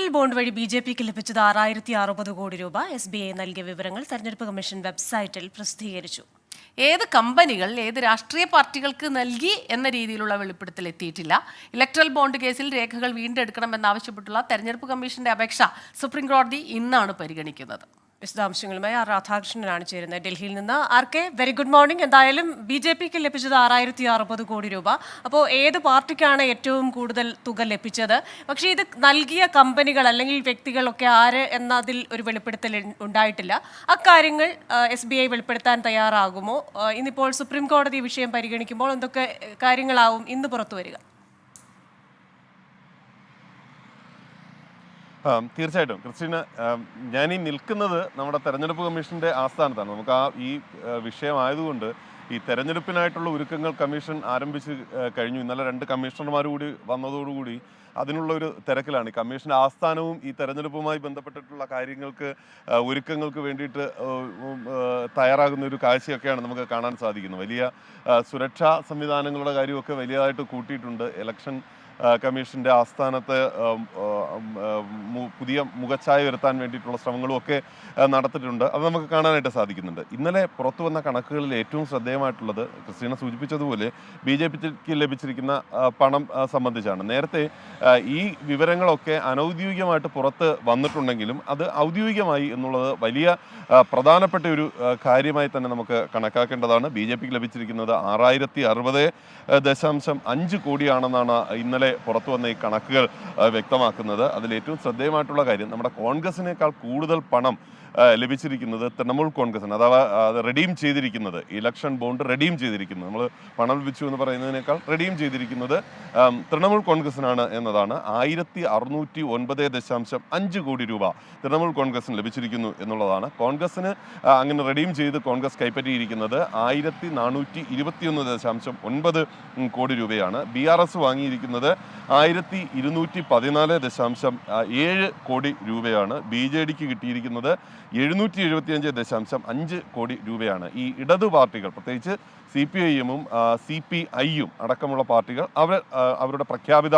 Electoral bond വഴി ബിജെപിക്ക് ലഭിച്ചത് 6060 കോടി രൂപ. SBI നൽകിയ വിവരങ്ങൾ തെരഞ്ഞെടുപ്പ് കമ്മീഷൻ വെബ്സൈറ്റിൽ പ്രസിദ്ധീകരിച്ചു. ഏത് കമ്പനികൾ ഏത് രാഷ്ട്രീയ പാർട്ടികൾക്ക് നൽകി എന്ന രീതിയിലുള്ള വെളിപ്പെടുത്തൽ എത്തിയിട്ടില്ല. ഇലക്ട്രൽ ബോണ്ട് കേസിൽ രേഖകൾ വീണ്ടെടുക്കണമെന്നാവശ്യപ്പെട്ടുള്ള തെരഞ്ഞെടുപ്പ് കമ്മീഷന്റെ അപേക്ഷ സുപ്രീം കോടതി ഇന്നാണ് പരിഗണിക്കുന്നത്. വിശദാംശങ്ങളുമായി രാധാകൃഷ്ണനാണ് ചേരുന്നത് ഡൽഹിയിൽ നിന്ന്. RK, very good morning. എന്തായാലും ബിജെപിക്ക് ലഭിച്ചത് 6060 കോടി രൂപ. അപ്പോൾ ഏത് പാർട്ടിക്കാണ് ഏറ്റവും കൂടുതൽ തുക ലഭിച്ചത്? പക്ഷേ ഇത് നൽകിയ കമ്പനികൾ അല്ലെങ്കിൽ വ്യക്തികളൊക്കെ ആര് എന്നതിൽ ഒരു വെളിപ്പെടുത്തൽ ഉണ്ടായിട്ടില്ല. അക്കാര്യങ്ങൾ SBI വെളിപ്പെടുത്താൻ തയ്യാറാകുമോ? ഇന്നിപ്പോൾ സുപ്രീം കോടതി വിഷയം പരിഗണിക്കുമ്പോൾ എന്തൊക്കെ കാര്യങ്ങളാവും ഇന്ന് പുറത്തു വരിക? തീർച്ചയായിട്ടും ക്രിസ്റ്റീന, ഞാനീ നിൽക്കുന്നത് നമ്മുടെ തെരഞ്ഞെടുപ്പ് കമ്മീഷൻ്റെ ആസ്ഥാനത്താണ്. നമുക്ക് ഈ വിഷയമായതുകൊണ്ട് ഈ തെരഞ്ഞെടുപ്പിനായിട്ടുള്ള ഒരുക്കങ്ങൾ കമ്മീഷൻ ആരംഭിച്ച് കഴിഞ്ഞു. ഇന്നലെ 2 കമ്മീഷണർമാർ കൂടി വന്നതോടുകൂടി അതിനുള്ള ഒരു തിരക്കിലാണ്. ഈ കമ്മീഷൻ്റെ ആസ്ഥാനവും ഈ തെരഞ്ഞെടുപ്പുമായി ബന്ധപ്പെട്ടിട്ടുള്ള കാര്യങ്ങൾക്ക് ഒരുക്കങ്ങൾക്ക് വേണ്ടിയിട്ട് തയ്യാറാകുന്ന ഒരു കാഴ്ചയൊക്കെയാണ് നമുക്ക് കാണാൻ സാധിക്കുന്നത്. വലിയ സുരക്ഷാ സംവിധാനങ്ങളുടെ കാര്യമൊക്കെ വലിയതായിട്ട് കൂട്ടിയിട്ടുണ്ട്. ഇലക്ഷൻ കമ്മീഷൻ്റെ ആസ്ഥാനത്ത് പുതിയ മുഖച്ഛായ വരുത്താൻ വേണ്ടിയിട്ടുള്ള ശ്രമങ്ങളും ഒക്കെ നടത്തിയിട്ടുണ്ട്. അത് നമുക്ക് കാണാനായിട്ട് സാധിക്കുന്നുണ്ട്. ഇന്നലെ പുറത്തു വന്ന കണക്കുകളിൽ ഏറ്റവും ശ്രദ്ധേയമായിട്ടുള്ളത് ക്രിസ്റ്റീന സൂചിപ്പിച്ചതുപോലെ BJPക്ക് ലഭിച്ചിരിക്കുന്ന പണം സംബന്ധിച്ചാണ്. നേരത്തെ ഈ വിവരങ്ങളൊക്കെ അനൗദ്യോഗികമായിട്ട് പുറത്ത് വന്നിട്ടുണ്ടെങ്കിലും അത് ഔദ്യോഗികമായി എന്നുള്ളത് വലിയ പ്രധാനപ്പെട്ട ഒരു കാര്യമായി തന്നെ നമുക്ക് കണക്കാക്കേണ്ടതാണ്. BJPക്ക് ലഭിച്ചിരിക്കുന്നത് 6060.5 കോടിയാണെന്നാണ് ഇന്നലെ പുറത്തു വന്ന ഈ കണക്കുകൾ വ്യക്തമാക്കുന്നത്. അതിൽ ഏറ്റവും ശ്രദ്ധേയമായിട്ടുള്ള കാര്യം, നമ്മുടെ കോൺഗ്രസിനേക്കാൾ കൂടുതൽ പണം ലഭിച്ചിരിക്കുന്നത് തൃണമൂൽ കോൺഗ്രസിന്, അഥവാ അത് റെഡീം ചെയ്തിരിക്കുന്നത്, ഇലക്ഷൻ ബോണ്ട് റെഡീം ചെയ്തിരിക്കുന്നത്, നമ്മൾ പണം ലഭിച്ചു എന്ന് പറയുന്നതിനേക്കാൾ റെഡീം ചെയ്തിരിക്കുന്നത് തൃണമൂൽ കോൺഗ്രസിനാണ് എന്നതാണ്. 1609.5 കോടി രൂപ തൃണമൂൽ കോൺഗ്രസിന് ലഭിച്ചിരിക്കുന്നു എന്നുള്ളതാണ്. കോൺഗ്രസിന് അങ്ങനെ റെഡീം ചെയ്ത് കോൺഗ്രസ് കൈപ്പറ്റിയിരിക്കുന്നത് 1421.9 കോടി രൂപയാണ്. BRS വാങ്ങിയിരിക്കുന്നത് 1214.7 കോടി രൂപയാണ്. BJDക്ക് കിട്ടിയിരിക്കുന്നത് 775.5 കോടി രൂപയാണ്. ഈ ഇടതു പാർട്ടികൾ, പ്രത്യേകിച്ച് CPIM-ഉം CPI-യും അടക്കമുള്ള പാർട്ടികൾ അവരുടെ പ്രഖ്യാപിത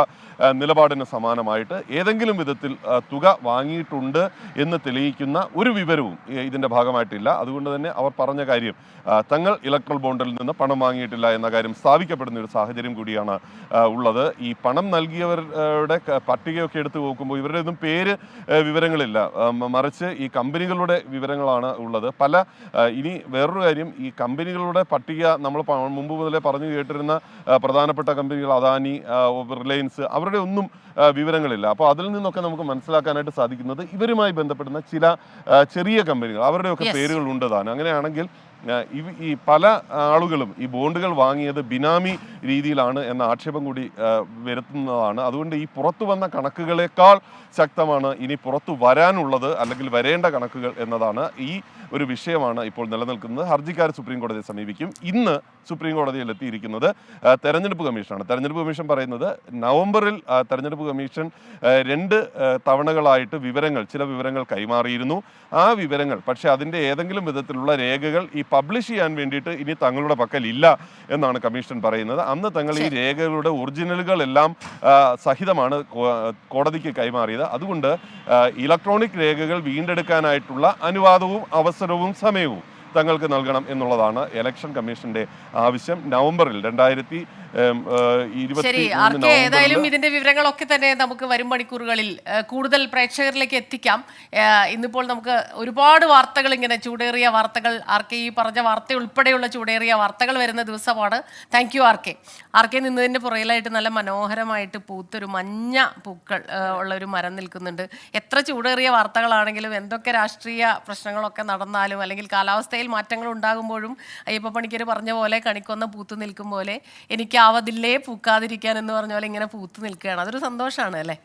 നിലപാടിന് സമാനമായിട്ട് ഏതെങ്കിലും വിധത്തിൽ തുക വാങ്ങിയിട്ടുണ്ട് എന്ന് തെളിയിക്കുന്ന ഒരു വിവരവും ഇതിൻ്റെ ഭാഗമായിട്ടില്ല. അതുകൊണ്ട് തന്നെ അവർ പറഞ്ഞ കാര്യം, തങ്ങൾ ഇലക്ട്രൽ ബോണ്ടിൽ നിന്ന് പണം വാങ്ങിയിട്ടില്ല എന്ന കാര്യം സ്ഥാപിക്കപ്പെടുന്ന ഒരു സാഹചര്യം കൂടിയാണ് ഉള്ളത്. ഈ പണം നൽകിയവരുടെ പട്ടികയൊക്കെ എടുത്തു നോക്കുമ്പോൾ ഇവരുടെ ഒന്നും പേര് വിവരങ്ങളില്ല, മറിച്ച് ഈ കമ്പനികളുടെ വിവരങ്ങളാണ് ഉള്ളത്. ഇനി വേറൊരു കാര്യം, ഈ കമ്പനികളുടെ പട്ടിക നമ്മൾ മുമ്പ് മുതലേ പറഞ്ഞു കേട്ടിരുന്ന പ്രധാനപ്പെട്ട കമ്പനികൾ, അദാനി, റിലയൻസ്, അവരുടെ ഒന്നും വിവരങ്ങളില്ല. അപ്പോൾ അതിൽ നിന്നൊക്കെ നമുക്ക് മനസ്സിലാക്കാനായിട്ട് സാധിക്കുന്നത് ഇവരുമായി ബന്ധപ്പെടുന്ന ചില ചെറിയ കമ്പനികൾ, അവരുടെയൊക്കെ പേരുകൾ ഉണ്ട് താനും. അങ്ങനെയാണെങ്കിൽ ഈ പല ആളുകളും ഈ ബോണ്ടുകൾ വാങ്ങിയത് ബിനാമി രീതിയിലാണ് എന്ന ആക്ഷേപം കൂടി വരുത്തുന്നതാണ്. അതുകൊണ്ട് ഈ പുറത്തു വന്ന കണക്കുകളേക്കാൾ ശക്തമാണ് ഇനി പുറത്തു വരാനുള്ളത്, അല്ലെങ്കിൽ വരേണ്ട കണക്കുകൾ എന്നതാണ്. ഈ ഒരു വിഷയമാണ് ഇപ്പോൾ നിലനിൽക്കുന്നത്. ഹർജിക്കാർ സുപ്രീം കോടതിയെ സമീപിക്കും. ഇന്ന് സുപ്രീം കോടതിയിൽ എത്തിയിരിക്കുന്നത് തെരഞ്ഞെടുപ്പ് കമ്മീഷനാണ്. തെരഞ്ഞെടുപ്പ് കമ്മീഷൻ പറയുന്നത് നവംബറിൽ തെരഞ്ഞെടുപ്പ് കമ്മീഷൻ 2 തവണകളായിട്ട് ചില വിവരങ്ങൾ കൈമാറിയിരുന്നു. ആ വിവരങ്ങൾ പക്ഷേ അതിൻ്റെ ഏതെങ്കിലും വിധത്തിലുള്ള രേഖകൾ ഈ പബ്ലിഷ് ചെയ്യാൻ വേണ്ടിയിട്ട് ഇനി തങ്ങളുടെ പക്കൽ ഇല്ല എന്നാണ് കമ്മീഷൻ പറയുന്നത്. അന്ന് തങ്ങൾ ഈ രേഖകളുടെ ഒറിജിനലുകളെല്ലാം സഹിതമാണ് കോടതിക്ക് കൈമാറിയത്. അതുകൊണ്ട് ഇലക്ട്രോണിക് രേഖകൾ വീണ്ടെടുക്കാനായിട്ടുള്ള അനുവാദവും അവസരവും സമയവും തങ്ങൾക്ക് നൽകണം എന്നുള്ളതാണ് ഇലക്ഷൻ കമ്മീഷന്റെ ആവശ്യം. നവംബറിൽ 2020 ഏതായാലും ഇതിന്റെ വിവരങ്ങളൊക്കെ തന്നെ നമുക്ക് വരും മണിക്കൂറുകളിൽ കൂടുതൽ പ്രേക്ഷകരിലേക്ക് എത്തിക്കാം. ഇന്നിപ്പോൾ നമുക്ക് ഒരുപാട് വാർത്തകൾ, ഇങ്ങനെ ചൂടേറിയ വാർത്തകൾ, RK ഈ പറഞ്ഞ വാർത്ത ഉൾപ്പെടെയുള്ള ചൂടേറിയ വാർത്തകൾ വരുന്ന ദിവസമാണ്. Thank you RK. നിന്നതിൻ്റെ പുറകിലായിട്ട് നല്ല മനോഹരമായിട്ട് പൂത്തൊരു മഞ്ഞ പൂക്കൾ ഉള്ള ഒരു മരം നിൽക്കുന്നുണ്ട്. എത്ര ചൂടേറിയ വാർത്തകളാണെങ്കിലും എന്തൊക്കെ രാഷ്ട്രീയ പ്രശ്നങ്ങളൊക്കെ നടന്നാലും അല്ലെങ്കിൽ കാലാവസ്ഥയിൽ മാറ്റങ്ങൾ ഉണ്ടാകുമ്പോഴും അയ്യപ്പ പണിക്കർ പറഞ്ഞ പോലെ കണിക്കൊന്ന പൂത്തു നിൽക്കും പോലെ എനിക്ക് ആവതില്ലേ പൂക്കാതിരിക്കാൻ എന്ന് പറഞ്ഞ പോലെ ഇങ്ങനെ പൂത്തു നിൽക്കുകയാണ്. അതൊരു സന്തോഷമാണ് അല്ലേ?